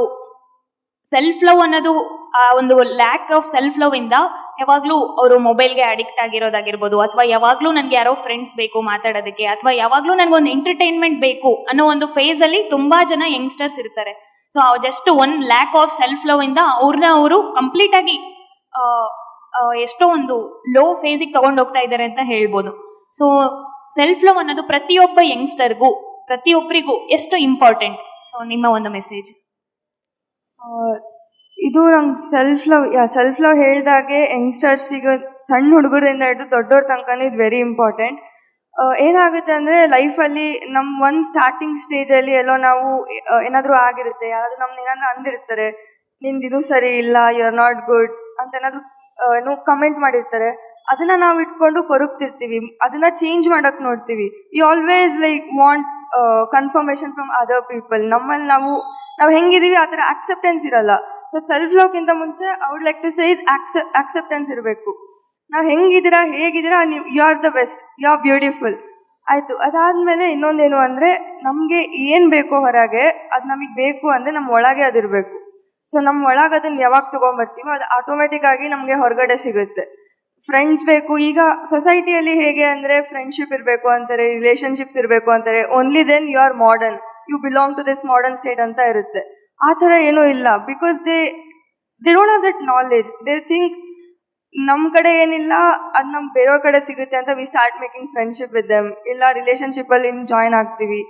ಸೆಲ್ಫ್ ಲವ್ ಅನ್ನೋದು, ಆ ಒಂದು ಲ್ಯಾಕ್ ಆಫ್ ಸೆಲ್ಫ್ ಲವ್ ಇಂದ ಯಾವಾಗ್ಲೂ ಅವರು ಮೊಬೈಲ್ಗೆ ಅಡಿಕ್ಟ್ ಆಗಿರೋದಾಗಿರ್ಬೋದು, ಅಥವಾ ಯಾವಾಗ್ಲೂ ನನ್ಗೆ ಯಾರೋ ಫ್ರೆಂಡ್ಸ್ ಬೇಕು ಮಾತಾಡೋದಕ್ಕೆ, ಅಥವಾ ಯಾವಾಗ್ಲೂ ನನ್ಗೊಂದು ಎಂಟರ್ಟೈನ್ಮೆಂಟ್ ಬೇಕು ಅನ್ನೋ ಒಂದು ಫೇಸ್ ಅಲ್ಲಿ ತುಂಬಾ ಜನ ಯಂಗ್ಸ್ಟರ್ಸ್ ಇರ್ತಾರೆ. So just one lack of self love ಇಂದ ಅವರು ಕಂಪ್ಲೀಟ್ ಆಗಿ ಎಷ್ಟೋ ಒಂದು ಲೋ ಫೇಸಿಗೆ ತಗೊಂಡು ಹೋಗ್ತಾ ಇದ್ದಾರೆ ಅಂತ ಹೇಳ್ಬೋದು. ಸೊ ಸೆಲ್ಫ್ ಲವ್ ಅನ್ನೋದು ಪ್ರತಿಯೊಬ್ಬ ಯಂಗ್ಸ್ಟರ್ಗೂ ಪ್ರತಿಯೊಬ್ಬರಿಗೂ ಎಷ್ಟು ಇಂಪಾರ್ಟೆಂಟ್? ಸೊ ನಿಮ್ಮ ಒಂದು ಮೆಸೇಜ್. ಇದು ನಂಗೆ ಸೆಲ್ಫ್ ಲವ್ ಹೇಳಿದಾಗೆ ಯಂಗ್ಸ್ಟರ್ಸಿಗೆ, ಸಣ್ಣ ಹುಡುಗರಿಂದ ಹಿಡಿದು ದೊಡ್ಡವ್ರ ತನಕನೂ ಇದು ವೆರಿ ಇಂಪಾರ್ಟೆಂಟ್. ಏನಾಗುತ್ತೆ ಅಂದರೆ ಲೈಫಲ್ಲಿ ನಮ್ಮ ಒಂದು ಸ್ಟಾರ್ಟಿಂಗ್ ಸ್ಟೇಜಲ್ಲಿ ಎಲ್ಲೋ ನಾವು ಏನಾದರೂ ಆಗಿರುತ್ತೆ, ಯಾರಾದರೂ ನಮ್ನ ಏನಾದರೂ ಅಂದಿರ್ತಾರೆ, ನಿಂದಿದು ಸರಿ ಇಲ್ಲ, ಯು ಆರ್ ನಾಟ್ ಗುಡ್ ಅಂತ ಏನಾದರೂ ಕಮೆಂಟ್ ಮಾಡಿರ್ತಾರೆ. ಅದನ್ನು ನಾವು ಇಟ್ಕೊಂಡು ಕೊರಗ್ತಿರ್ತೀವಿ, ಅದನ್ನು ಚೇಂಜ್ ಮಾಡೋಕ್ಕೆ ನೋಡ್ತೀವಿ. You always like want confirmation from other people. ನಮ್ಮಲ್ಲಿ ನಾವು ಹೆಂಗಿದ್ದೀವಿ ಆ ಥರ ಆಕ್ಸೆಪ್ಟೆನ್ಸ್ ಇರಲ್ಲ. ಸೊ ಸೆಲ್ಫ್ ಲವ್ಗಿಂತ ಮುಂಚೆ I would like to say is acceptance ಇರಬೇಕು. ನಾವು ಹೇಗಿದ್ದೀರಾ ನೀವು, you are the best, you are beautiful ಆಯಿತು. ಅದಾದಮೇಲೆ ಇನ್ನೊಂದೇನು ಅಂದರೆ, ನಮಗೆ ಏನು ಬೇಕೋ ಹೊರಗೆ ಅದು ನಮಗೆ ಬೇಕು ಅಂದರೆ ನಮ್ಮ ಒಳಗೆ ಅದಿರಬೇಕು. ಸೊ ನಮ್ಮ ಒಳಗೆ ಅದನ್ನು ಯಾವಾಗ ತೊಗೊಂಬರ್ತೀವೋ ಅದು ಆಟೋಮೆಟಿಕ್ ಆಗಿ ನಮಗೆ ಹೊರಗಡೆ ಸಿಗುತ್ತೆ. ಫ್ರೆಂಡ್ಸ್ ಬೇಕು, ಈಗ ಸೊಸೈಟಿಯಲ್ಲಿ ಹೇಗೆ ಅಂದರೆ ಫ್ರೆಂಡ್ಶಿಪ್ ಇರಬೇಕು ಅಂತಾರೆ, ರಿಲೇಷನ್ಶಿಪ್ಸ್ ಇರಬೇಕು ಅಂತಾರೆ, only then you are modern, you belong to this modern state ಅಂತ ಇರುತ್ತೆ. ಆ ಥರ ಏನೂ ಇಲ್ಲ. Because they don't have that knowledge. They think ನಮ್ಮ ಕಡೆ ಏನಿಲ್ಲ ಅದು ನಮ್ಮ ಬೇರೆಯವ್ರ ಕಡೆ ಸಿಗುತ್ತೆ ಅಂತ we start making friendship with them, ಇಲ್ಲ ರಿಲೇಷನ್ಶಿಪ್ಪಲ್ಲಿ ಜಾಯ್ನ್ ಆಗ್ತೀವಿ.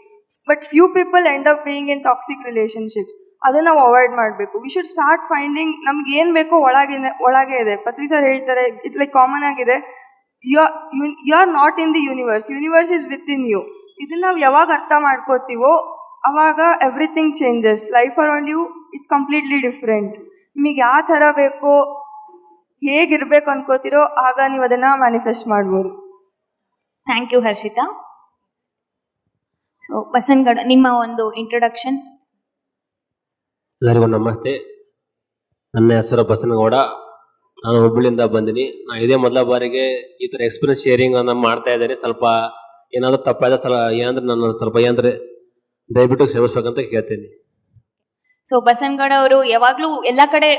But few people end up being in toxic relationships. ಅದನ್ನು ನಾವು ಅವಾಯ್ಡ್ ಮಾಡಬೇಕು. ವಿ ಶುಡ್ ಸ್ಟಾರ್ಟ್ ಫೈಂಡಿಂಗ್ ನಮ್ಗೆ ಏನು ಬೇಕೋ ಒಳಗೆ ಇದೆ. ಪತ್ರಿ ಸರ್ ಹೇಳ್ತಾರೆ, ಇಟ್ಸ್ ಲೈಕ್ ಕಾಮನ್ ಆಗಿದೆ, you are not in the universe, universe is within you. ಇದನ್ನು ನಾವು ಯಾವಾಗ ಅರ್ಥ ಮಾಡ್ಕೋತೀವೋ ಅವಾಗ everything changes. Life around you it's completely different. ನಿಮಗೆ ಯಾವ ಥರ ಬೇಕೋ, ಹೇಗಿರ್ಬೇಕು ಅನ್ಕೋತಿರೋ ಆಗ ನೀವು ಅದನ್ನ ಮ್ಯಾನಿಫೆಸ್ಟ್ ಮಾಡ್ಬೋದು. Thank you Harshita. So Basanagouda, ನಿಮ್ಮ ಒಂದು ಇಂಟ್ರೊಡಕ್ಷನ್. ಎಲ್ಲರಿಗೂ ನಮಸ್ತೆ. ನನ್ನ ಹೆಸರು ಬಸನಗೌಡ. ನಾನು ಹುಬ್ಬಳ್ಳಿಯಿಂದ ಬಂದಿನಿ. ನಾನು ಇದೇ ಮೊದಲ ಬಾರಿಗೆ ಈ ಥರ ಎಕ್ಸ್ಪೀರಿಯನ್ಸ್ ಶೇರಿಂಗ್ ಅನ್ನು ಮಾಡ್ತಾ ಇದ್ದೇನೆ. ಸ್ವಲ್ಪ ಏನಾದರೂ ತಪ್ಪಾದ ಏನಂದ್ರೆ ನನ್ನ ಸ್ವಲ್ಪ ಏನಂದ್ರೆ ದಯವಿಟ್ಟು ಕ್ಷಮಿಸ್ಬೇಕಂತ ಕೇಳ್ತೀನಿ. ಸೊ ಬಸನಗೌಡ ಅವರು ಯಾವಾಗ್ಲೂ ಎಲ್ಲ ಕಡೆ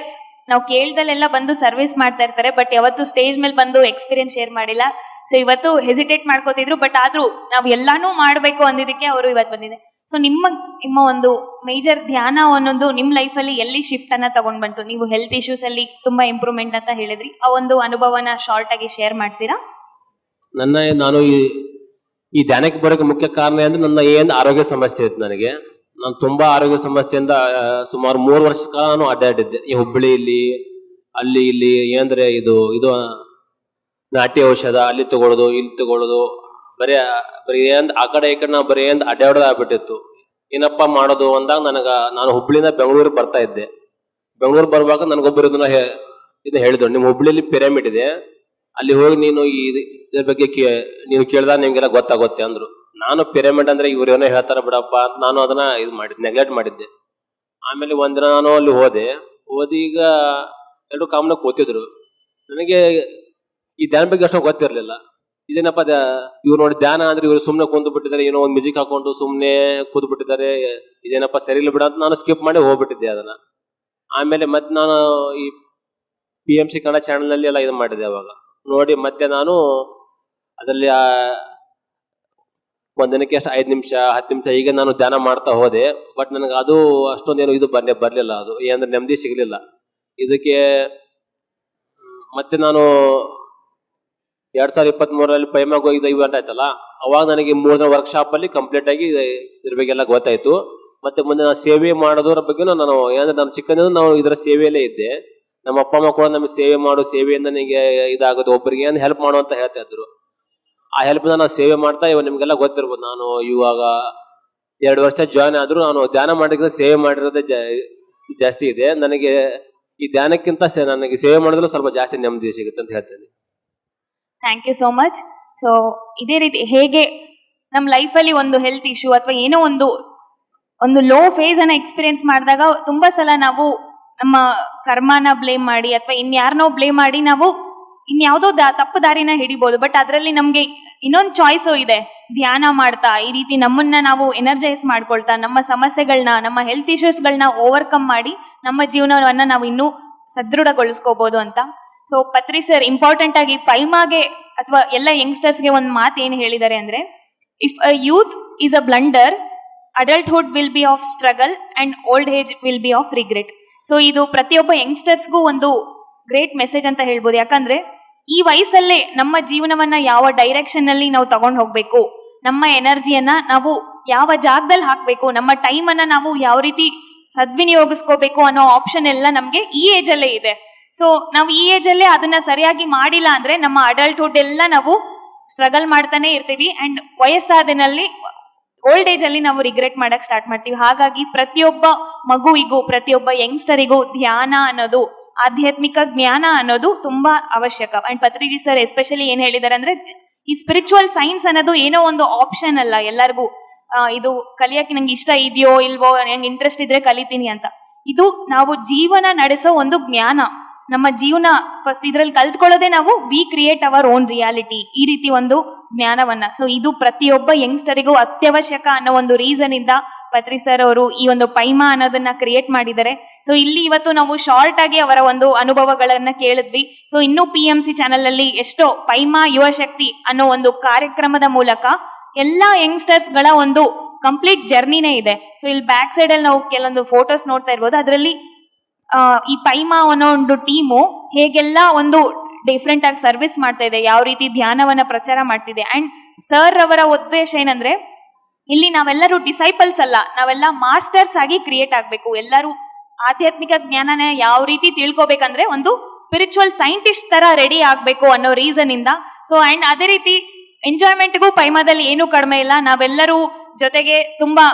ನಾವು ಕೇಳ್ದಲ್ಲೆಲ್ಲ ಬಂದು ಸರ್ವಿಸ್ ಮಾಡ್ತಾ ಇರ್ತಾರೆ, ಬಟ್ ಯಾವತ್ತು ಸ್ಟೇಜ್ ಮೇಲೆ ಬಂದು ಎಕ್ಸ್ಪೀರಿಯನ್ಸ್ ಶೇರ್ ಮಾಡಿಲ್ಲ. ಸೊ ಇವತ್ತು ಹೆಸಿಟೇಟ್ ಮಾಡ್ಕೋತಿದ್ರು, ಬಟ್ ಆದ್ರೂ ನಾವು ಎಲ್ಲಾನು ಮಾಡ್ಬೇಕು ಅಂದಿದ್ದಕ್ಕೆ ಅವರು ಇವತ್ತು ಬಂದಿದೆ. ಸೊ ನಿಮ್ಮ ಒಂದು ಮೇಜರ್ ಧ್ಯಾನ ಅನ್ನೋದು ನಿಮ್ಮ ಲೈಫಲ್ಲಿ ಎಲ್ಲಿ ಶಿಫ್ಟ್ ಅನ್ನ ತಗೊಂಡ್ ಬಂತು? ನೀವು ಹೆಲ್ತ್ ಇಶ್ಯೂಸ್ ಅಲ್ಲಿ ತುಂಬಾ ಇಂಪ್ರೂವ್ಮೆಂಟ್ ಅಂತ ಹೇಳಿದ್ರಿ, ಆ ಒಂದು ಅನುಭವನ ಶಾರ್ಟ್ ಆಗಿ ಶೇರ್ ಮಾಡ್ತೀರಾ? ನಾನು ಈ ಧ್ಯಾನಕ್ಕೆ ಬರೋಕೆ ಮುಖ್ಯ ಕಾರಣ ಅಂದ್ರೆ ನನ್ನ ಏನು ಆರೋಗ್ಯ ಸಮಸ್ಯೆ ಇತ್ತು. ನಾನು ತುಂಬಾ ಆರೋಗ್ಯ ಸಮಸ್ಯೆಯಿಂದ ಸುಮಾರು 3 ವರ್ಷ ಕಾಲ ನಾನು ಅಡ್ಡಾಡಿದ್ದೆ. ಈ ಹುಬ್ಬಳ್ಳಿಯಲ್ಲಿ ಅಲ್ಲಿ ಇಲ್ಲಿ ಏನಂದ್ರೆ ಇದು ನಾಟಿ ಔಷಧ ಅಲ್ಲಿ ತಗೊಳ್ಳೋದು ಇಲ್ಲಿ ತಗೊಳ್ಳೋದು, ಬರೀ ಆ ಕಡೆ ಈ ಕಡೆ ನಾವು ಬರೀ ಅಡ್ಡಾಡೋದು ಆಗ್ಬಿಟ್ಟಿತ್ತು. ಏನಪ್ಪ ಮಾಡೋದು ಅಂದಾಗ ನಾನು ಹುಬ್ಬಳ್ಳಿಯಿಂದ ಬೆಂಗಳೂರಿಗೆ ಬರ್ತಾ ಇದ್ದೆ. ಬೆಂಗಳೂರು ಬರುವಾಗ ನನಗೊಬ್ಬರು ಇದನ್ನ ಹೇಳಿದ್ರು, ನಿಮ್ಮ ಹುಬ್ಬಳ್ಳಿಯಲ್ಲಿ ಪಿರಮಿಡ್ ಇದೆ, ಅಲ್ಲಿ ಹೋಗಿ ನೀನು ಇದ್ರ ಬಗ್ಗೆ ನೀವು ಕೇಳಿದಾಗ ನಿಮ್ಗೆಲ್ಲ ಗೊತ್ತಾಗುತ್ತೆ ಅಂದ್ರು. ನಾನು ಪಿರಮಿಡ್ ಅಂದ್ರೆ ಇವ್ರು ಏನೋ ಹೇಳ್ತಾರ ಬಿಡಪ್ಪ ಅಂತ ನಾನು ಅದನ್ನ ನೆಗ್ಲೆಕ್ಟ್ ಮಾಡಿದ್ದೆ. ಆಮೇಲೆ ಒಂದಿನ ನಾನು ಅಲ್ಲಿ ಓದೀಗ ಎರಡು ಕಾಮನ ಕೂತಿದ್ರು. ನನಗೆ ಈ ಧ್ಯಾನ ಬಗ್ಗೆ ಅಷ್ಟೊಂದು ಗೊತ್ತಿರಲಿಲ್ಲ. ಇದೇನಪ್ಪ ಇವ್ರು ನೋಡಿ ಧ್ಯಾನ ಅಂದ್ರೆ ಇವ್ರು ಸುಮ್ಮನೆ ಕುಂದು ಬಿಟ್ಟಿದ್ದಾರೆ, ಏನೋ ಒಂದು ಮ್ಯೂಸಿಕ್ ಹಾಕೊಂಡು ಸುಮ್ಮನೆ ಕೂತ್ ಬಿಟ್ಟಿದ್ದಾರೆ, ಇದೇನಪ್ಪ ಸರಿ ಇಲ್ಲ ಬಿಡ ಅಂತ ನಾನು ಸ್ಕಿಪ್ ಮಾಡಿ ಹೋಗ್ಬಿಟ್ಟಿದ್ದೆ ಅದನ್ನ. ಆಮೇಲೆ ಮತ್ತೆ ನಾನು ಈ PMC ಕನ್ನಡ ಚಾನಲ್ ನಲ್ಲಿ ಎಲ್ಲ ಇದು ಮಾಡಿದೆ. ಅವಾಗ ನೋಡಿ ಮತ್ತೆ ನಾನು ಅದರಲ್ಲಿ ಒಂದಿನಕ್ಕೆ ಎಷ್ಟು 5 ನಿಮಿಷ 10 ನಿಮಿಷ ಹೀಗೆ ನಾನು ಧ್ಯಾನ ಮಾಡ್ತಾ ಹೋದೆ. ಬಟ್ ನನಗೆ ಅದು ಅಷ್ಟೊಂದೇನು ಇದು ಬರ್ಲಿಲ್ಲ. ಅದು ಏನಂದ್ರೆ ನೆಮ್ಮದಿ ಸಿಗ್ಲಿಲ್ಲ. ಇದಕ್ಕೆ ಮತ್ತೆ ನಾನು 2023 ಪೈಮಾಗ್ ಹೋಗಿದ್ದ ಇವೆಂಟ್ ಆಯ್ತಲ್ಲ, ಅವಾಗ ನನಗೆ 3 ದಿನ ವರ್ಕ್ಶಾಪ್ ಅಲ್ಲಿ ಕಂಪ್ಲೀಟ್ ಆಗಿ ಇದ್ರ ಬಗ್ಗೆ ಎಲ್ಲ ಗೊತ್ತಾಯ್ತು. ಮತ್ತೆ ಮುಂದೆ ನಾನು ಸೇವೆ ಮಾಡೋದ್ರ ಬಗ್ಗೆ ನಾನು ಏನಂದ್ರೆ ನಮ್ಮ ಚಿಕ್ಕಂದಿಂದ ನಾವು ಇದರ ಸೇವೆಯಲ್ಲೇ ಇದ್ದೆ. ನಮ್ಮ ಅಪ್ಪ ಅಮ್ಮ ಕೂಡ ನಮಗೆ ಸೇವೆ ಮಾಡು, ಸೇವೆಯಿಂದ ನನಗೆ ಇದಾಗೋದು, ಒಬ್ಬರಿಗೆ ಏನು ಹೆಲ್ಪ್ ಮಾಡು ಅಂತ ಹೇಳ್ತಾ ಇದ್ರು. ಆ ಹೆಲ್ಪ್ನ ನಾವು ಸೇವೆ ಮಾಡ್ತಾ ಇವಾಗ ನಿಮ್ಗೆಲ್ಲ ಗೊತ್ತಿರ್ಬೋದು. ನಾನು ಇವಾಗ 2 ವರ್ಷ ಜಾಯ್ನ್ ಆದ್ರೂ ನಾನು ಧ್ಯಾನ ಮಾಡಿದ್ರೆ ಸೇವೆ ಮಾಡಿರೋದೇ ಜಾಸ್ತಿ ಇದೆ. ನನಗೆ ಈ ಧ್ಯಾನಕ್ಕಿಂತ ನನಗೆ ಸೇವೆ ಮಾಡಿದ್ರೆ ಸ್ವಲ್ಪ ಜಾಸ್ತಿ ನೆಮ್ಮದಿ ಸಿಗುತ್ತೆ ಅಂತ ಹೇಳ್ತೇನೆ. Thank you so much. So ಇದೇ ರೀತಿ ಹೇಗೆ ನಮ್ಮ ಲೈಫಲ್ಲಿ ಒಂದು ಹೆಲ್ತ್ ಇಶ್ಯೂ ಅಥವಾ ಏನೋ ಒಂದು ಲೋ ಫೇಸ್ ಅನ್ನ ಎಕ್ಸ್ಪೀರಿಯನ್ಸ್ ಮಾಡಿದಾಗ ತುಂಬಾ ಸಲ ನಾವು ನಮ್ಮ ಕರ್ಮನ ಬ್ಲೇಮ್ ಮಾಡಿ ಅಥವಾ ಇನ್ಯಾರನ್ನೋ ಬ್ಲೇಮ್ ಮಾಡಿ ನಾವು ಇನ್ಯಾವುದೋ ತಪ್ಪು ದಾರಿನ ಹಿಡಿಬಹುದು. ಬಟ್ ಅದರಲ್ಲಿ ನಮ್ಗೆ ಇನ್ನೊಂದು ಚಾಯ್ಸು ಇದೆ. ಧ್ಯಾನ ಮಾಡ್ತಾ ಈ ರೀತಿ ನಮ್ಮನ್ನ ನಾವು ಎನರ್ಜೈಸ್ ಮಾಡ್ಕೊಳ್ತಾ ನಮ್ಮ ಸಮಸ್ಯೆಗಳನ್ನ, ನಮ್ಮ ಹೆಲ್ತ್ ಇಶ್ಯೂಸ್ಗಳನ್ನ ಓವರ್ಕಮ್ ಮಾಡಿ ನಮ್ಮ ಜೀವನವನ್ನ ನಾವು ಇನ್ನೂ ಸದೃಢಗೊಳಿಸ್ಕೋಬಹುದು ಅಂತ. ಸೊ ಪತ್ರಿ ಸರ್ ಇಂಪಾರ್ಟೆಂಟ್ ಆಗಿ ಪೈಮಾಗೆ ಅಥವಾ ಎಲ್ಲ ಯಂಗ್ಸ್ಟರ್ಸ್ಗೆ ಒಂದು ಮಾತು ಏನು ಹೇಳಿದ್ದಾರೆ ಅಂದ್ರೆ, if a youth is a blunder, adulthood will be of struggle and old age will be of regret. So ಇದು ಪ್ರತಿಯೊಬ್ಬ ಯಂಗ್ಸ್ಟರ್ಸ್ಗೂ ಒಂದು ಗ್ರೇಟ್ ಮೆಸೇಜ್ ಅಂತ ಹೇಳ್ಬೋದು. ಯಾಕಂದ್ರೆ ಈ ವಯಸ್ಸಲ್ಲೇ ನಮ್ಮ ಜೀವನವನ್ನ ಯಾವ ಡೈರೆಕ್ಷನ್ ಅಲ್ಲಿ ನಾವು ತಗೊಂಡು ಹೋಗ್ಬೇಕು, ನಮ್ಮ ಎನರ್ಜಿಯನ್ನ ನಾವು ಯಾವ ಜಾಗದಲ್ಲಿ ಹಾಕ್ಬೇಕು, ನಮ್ಮ ಟೈಮ್ ಅನ್ನ ನಾವು ಯಾವ ರೀತಿ ಸದ್ವಿನಿಯೋಗಿಸ್ಕೋಬೇಕು ಅನ್ನೋ ಆಪ್ಷನ್ ಎಲ್ಲ ನಮ್ಗೆ ಈ ಏಜ್ ಅಲ್ಲೇ ಇದೆ. ಸೊ ನಾವು ಈ ಏಜ್ ಅಲ್ಲೇ ಅದನ್ನ ಸರಿಯಾಗಿ ಮಾಡಿಲ್ಲ ಅಂದ್ರೆ ನಮ್ಮ ಅಡಲ್ಟ್ಹುಡ್ ಎಲ್ಲ ನಾವು ಸ್ಟ್ರಗಲ್ ಮಾಡ್ತಾನೆ ಇರ್ತೀವಿ ಅಂಡ್ ವಯಸ್ಸಾದಿನಲ್ಲಿ ಓಲ್ಡ್ ಏಜ್ ಅಲ್ಲಿ ನಾವು ರಿಗ್ರೆಟ್ ಮಾಡಕ್ ಸ್ಟಾರ್ಟ್ ಮಾಡ್ತೀವಿ. ಹಾಗಾಗಿ ಪ್ರತಿಯೊಬ್ಬ ಮಗುವಿಗೂ ಪ್ರತಿಯೊಬ್ಬ ಯಂಗ್ಸ್ಟರಿಗೂ ಧ್ಯಾನ ಅನ್ನೋದು, ಆಧ್ಯಾತ್ಮಿಕ ಜ್ಞಾನ ಅನ್ನೋದು ತುಂಬಾ ಅವಶ್ಯಕ. ಅಂಡ್ ಪತ್ರಿಜಿ ಸರ್ ಎಸ್ಪೆಷಲಿ ಏನ್ ಹೇಳಿದ್ದಾರೆ ಅಂದ್ರೆ, ಈ ಸ್ಪಿರಿಚುವಲ್ ಸೈನ್ಸ್ ಅನ್ನೋದು ಏನೋ ಒಂದು ಆಪ್ಷನ್ ಅಲ್ಲ ಎಲ್ಲರಿಗೂ. ಇದು ಕಲಿಯಕ್ಕೆ ನಂಗೆ ಇಷ್ಟ ಇದೆಯೋ ಇಲ್ವೋ, ನಂಗೆ ಇಂಟ್ರೆಸ್ಟ್ ಇದ್ರೆ ಕಲಿತೀನಿ ಅಂತ. ಇದು ನಾವು ಜೀವನ ನಡೆಸೋ ಒಂದು ಜ್ಞಾನ. ನಮ್ಮ ಜೀವನ ಫಸ್ಟ್ ಇದ್ರಲ್ಲಿ ಕಲ್ತ್ಕೊಳ್ಳೋದೇ ನಾವು we create our own reality, ಈ ರೀತಿ ಒಂದು ಜ್ಞಾನವನ್ನ. ಸೊ ಇದು ಪ್ರತಿಯೊಬ್ಬ ಯಂಗ್ಸ್ಟರಿಗೂ ಅತ್ಯವಶ್ಯಕ ಅನ್ನೋ ಒಂದು ರೀಸನ್ ಇಂದ ಪತ್ರಿ ಸರ್ ಅವರು ಈ ಒಂದು ಪೈಮಾ ಅನ್ನೋದನ್ನ ಕ್ರಿಯೇಟ್ ಮಾಡಿದ್ದಾರೆ. ಸೊ ಇಲ್ಲಿ ಇವತ್ತು ನಾವು ಶಾರ್ಟ್ ಆಗಿ ಅವರ ಒಂದು ಅನುಭವಗಳನ್ನ ಕೇಳಿದ್ವಿ. ಸೊ ಇನ್ನು PMC ಚಾನೆಲ್ ಅಲ್ಲಿ ಎಷ್ಟೋ ಪೈಮಾ ಯುವ ಶಕ್ತಿ ಅನ್ನೋ ಒಂದು ಕಾರ್ಯಕ್ರಮದ ಮೂಲಕ ಎಲ್ಲಾ ಯಂಗ್ಸ್ಟರ್ಸ್ ಗಳ ಒಂದು ಕಂಪ್ಲೀಟ್ ಜರ್ನಿನೇ ಇದೆ. ಸೊ ಇಲ್ಲಿ ಬ್ಯಾಕ್ ಸೈಡ್ ಅಲ್ಲಿ ನಾವು ಕೆಲವೊಂದು ಫೋಟೋಸ್ ನೋಡ್ತಾ ಇರ್ಬೋದು. ಅದರಲ್ಲಿ ಈ ಪೈಮಾ ಅನ್ನೋ ಒಂದು ಟೀಮು ಹೇಗೆಲ್ಲ ಒಂದು ಡಿಫ್ರೆಂಟ್ ಆಗಿ ಸರ್ವಿಸ್ ಮಾಡ್ತಾ ಇದೆ, ಯಾವ ರೀತಿ ಧ್ಯಾನವನ್ನ ಪ್ರಚಾರ ಮಾಡ್ತಿದೆ. ಅಂಡ್ ಸರ್ ಅವರ ಉದ್ದೇಶ ಏನಂದ್ರೆ, ಇಲ್ಲಿ ನಾವೆಲ್ಲರೂ ಡಿಸೈಪಲ್ಸ್ ಅಲ್ಲ, ನಾವೆಲ್ಲ ಮಾಸ್ಟರ್ಸ್ ಆಗಿ ಕ್ರಿಯೇಟ್ ಆಗ್ಬೇಕು. ಎಲ್ಲರೂ ಆಧ್ಯಾತ್ಮಿಕ ಜ್ಞಾನನ ಯಾವ ರೀತಿ ತಿಳ್ಕೊಬೇಕಂದ್ರೆ ಒಂದು ಸ್ಪಿರಿಚುವಲ್ ಸೈಂಟಿಸ್ಟ್ ತರ ರೆಡಿ ಆಗ್ಬೇಕು ಅನ್ನೋ ರೀಸನ್ ಇಂದ. ಸೊ ಅಂಡ್ ಅದೇ ರೀತಿ ಎಂಜಾಯ್ಮೆಂಟ್ಗೂ ಪೈಮಾದಲ್ಲಿ ಏನೂ ಕಡಿಮೆ ಇಲ್ಲ. ನಾವೆಲ್ಲರೂ ಜೊತೆಗೆ ತುಂಬಾ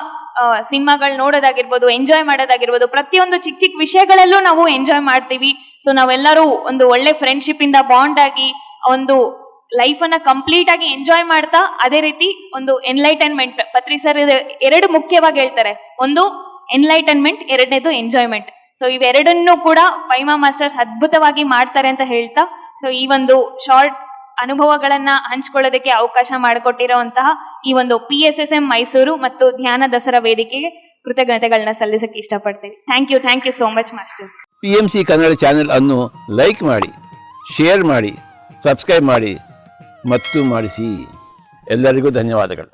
ಸಿನಿಮಾಗಳು ನೋಡೋದಾಗಿರ್ಬೋದು, ಎಂಜಾಯ್ ಮಾಡೋದಾಗಿರ್ಬೋದು, ಪ್ರತಿಯೊಂದು ಚಿಕ್ಕ ಚಿಕ್ಕ ವಿಷಯಗಳಲ್ಲೂ ನಾವು ಎಂಜಾಯ್ ಮಾಡ್ತೀವಿ. ಸೊ ನಾವೆಲ್ಲರೂ ಒಂದು ಒಳ್ಳೆ ಫ್ರೆಂಡ್ಶಿಪ್ ಇಂದ ಬಾಂಡ್ ಆಗಿ ಒಂದು ಲೈಫ್ ಅನ್ನ ಕಂಪ್ಲೀಟ್ ಆಗಿ ಎಂಜಾಯ್ ಮಾಡ್ತಾ, ಅದೇ ರೀತಿ ಒಂದು ಎನ್ಲೈಟನ್ಮೆಂಟ್, ಪತ್ರಿ ಸರ್ ಎರಡು ಮುಖ್ಯವಾಗಿ ಹೇಳ್ತಾರೆ, ಒಂದು ಎನ್ಲೈಟನ್ಮೆಂಟ್, ಎರಡನೇದು ಎಂಜಾಯ್ಮೆಂಟ್. ಸೊ ಇವೆರಡನ್ನೂ ಕೂಡ ಪೈಮಾ ಮಾಸ್ಟರ್ಸ್ ಅದ್ಭುತವಾಗಿ ಮಾಡ್ತಾರೆ ಅಂತ ಹೇಳ್ತಾ, ಸೊ ಈ ಒಂದು ಶಾರ್ಟ್ ಅನುಭವಗಳನ್ನ ಹಂಚ್ಕೊಳ್ಳೋದಕ್ಕೆ ಅವಕಾಶ ಮಾಡಿಕೊಟ್ಟಿರುವಂತಹ ಈ ಒಂದು PSSM ಮೈಸೂರು ಮತ್ತು ಧ್ಯಾನ ದಸರಾ ವೇದಿಕೆಗೆ ಕೃತಜ್ಞತೆಗಳನ್ನ ಸಲ್ಲಿಸಕ್ಕೆ ಇಷ್ಟಪಡ್ತೇವೆ. Thank you so much masters. PMC Kannada channel ಅನ್ನು ಲೈಕ್ ಮಾಡಿ, ಶೇರ್ ಮಾಡಿ, ಸಬ್ಸ್ಕ್ರೈಬ್ ಮಾಡಿ ಮತ್ತು ಮಾಡಿಸಿ. ಎಲ್ಲರಿಗೂ ಧನ್ಯವಾದಗಳು.